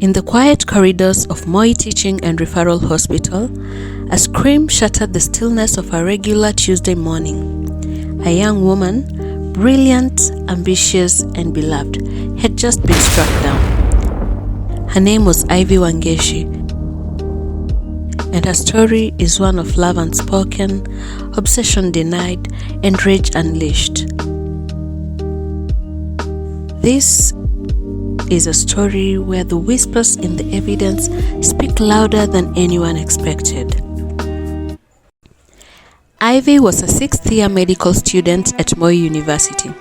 In the quiet corridors of Moi Teaching and Referral Hospital, a scream shattered the stillness of a regular Tuesday morning. A young woman, brilliant, ambitious, and beloved, had just been struck down. Her name was Ivy Wangeci, and her story is one of love unspoken, obsession denied, and rage unleashed. This is a story where the whispers in the evidence speak louder than anyone expected. Ivy was a sixth-year medical student at Moi University.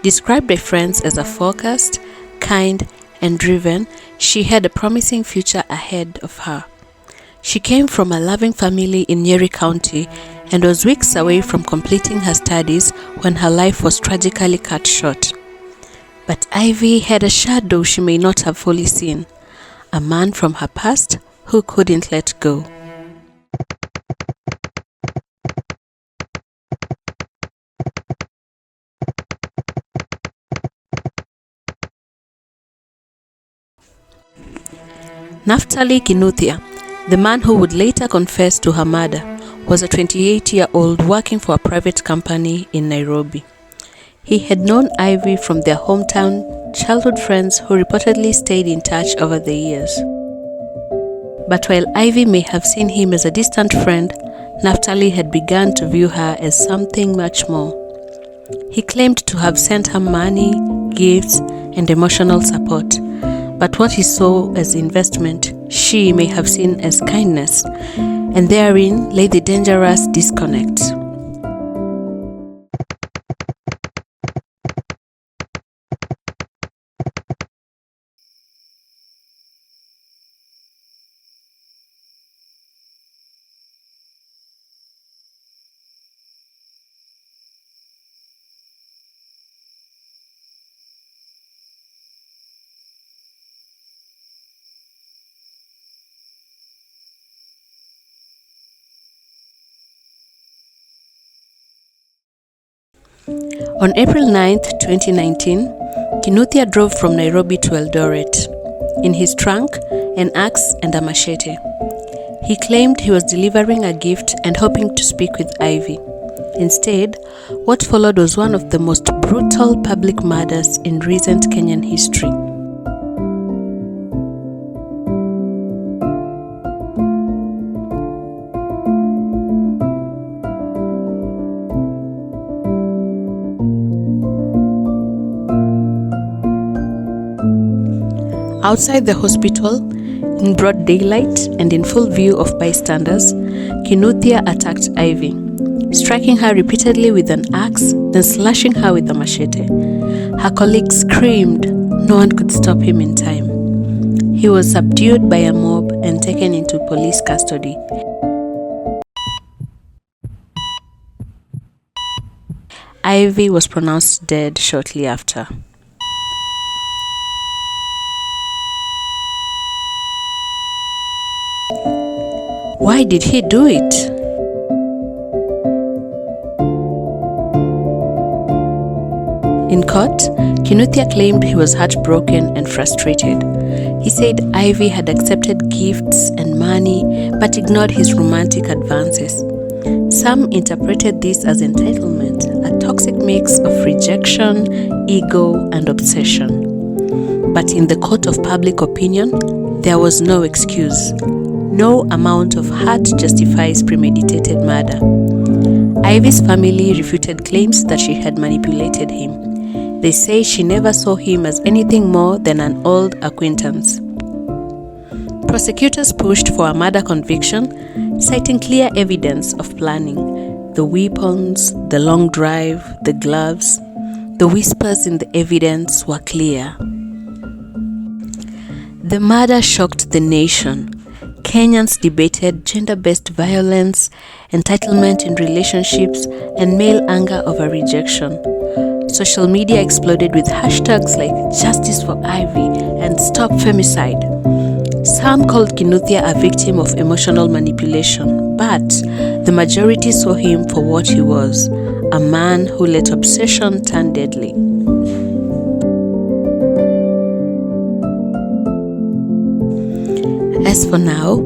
Described by friends as a focused, kind, and driven, she had a promising future ahead of her. She came from a loving family in Nyeri County and was weeks away from completing her studies when her life was tragically cut short. But Ivy had a shadow she may not have fully seen, a man from her past who couldn't let go. Naftali Kinuthia, the man who would later confess to her murder, was a 28-year-old working for a private company in Nairobi. He had known Ivy from their hometown childhood friends who reportedly stayed in touch over the years. But while Ivy may have seen him as a distant friend, Naftali had begun to view her as something much more. He claimed to have sent her money, gifts, and emotional support, but what he saw as investment, she may have seen as kindness, and therein lay the dangerous disconnect. On April 9, 2019, Kinuthia drove from Nairobi to Eldoret. In his trunk, an axe and a machete. He claimed he was delivering a gift and hoping to speak with Ivy. Instead, what followed was one of the most brutal public murders in recent Kenyan history. Outside the hospital, in broad daylight and in full view of bystanders, Kinuthia attacked Ivy, striking her repeatedly with an axe, then slashing her with a machete. Her colleagues screamed. No one could stop him in time. He was subdued by a mob and taken into police custody. Ivy was pronounced dead shortly after. Why did he do it? In court, Kinuthia claimed he was heartbroken and frustrated. He said Ivy had accepted gifts and money but ignored his romantic advances. Some interpreted this as entitlement, a toxic mix of rejection, ego, and obsession. But in the court of public opinion, there was no excuse. No amount of hurt justifies premeditated murder. Ivy's family refuted claims that she had manipulated him. They say she never saw him as anything more than an old acquaintance. Prosecutors pushed for a murder conviction, citing clear evidence of planning. The weapons, the long drive, the gloves, the whispers in the evidence were clear. The murder shocked the nation. Kenyans debated gender-based violence, entitlement in relationships, and male anger over rejection. Social media exploded with hashtags like Justice for Ivy and Stop Femicide. Some called Kinuthia a victim of emotional manipulation, but the majority saw him for what he was, a man who let obsession turn deadly. As for now,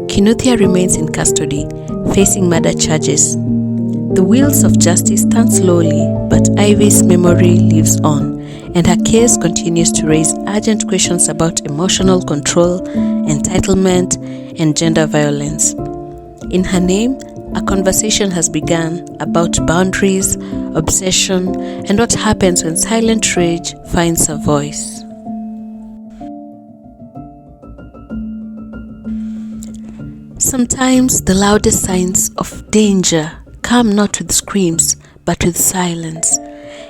Kinuthia remains in custody, facing murder charges. The wheels of justice turn slowly, but Ivy's memory lives on, and her case continues to raise urgent questions about emotional control, entitlement, and gender violence. In her name, a conversation has begun about boundaries, obsession, and what happens when silent rage finds a voice. Sometimes the loudest signs of danger come not with screams, but with silence.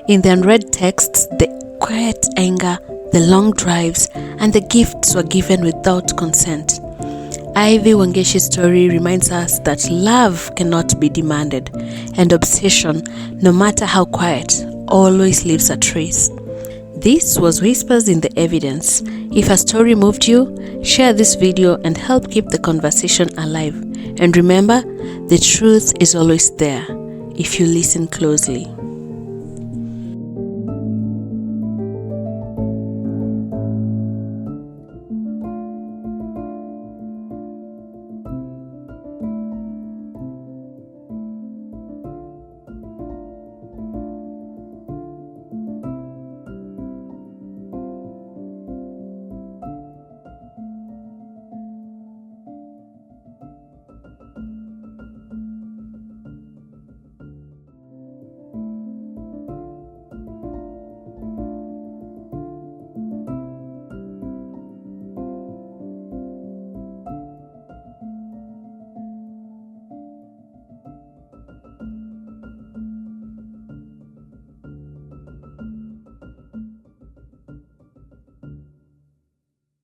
In the unread texts, the quiet anger, the long drives, and the gifts were given without consent. Ivy Wangeci's story reminds us that love cannot be demanded, and obsession, no matter how quiet, always leaves a trace. This was Whispers in the Evidence. If a story moved you, share this video and help keep the conversation alive. And remember, the truth is always there if you listen closely.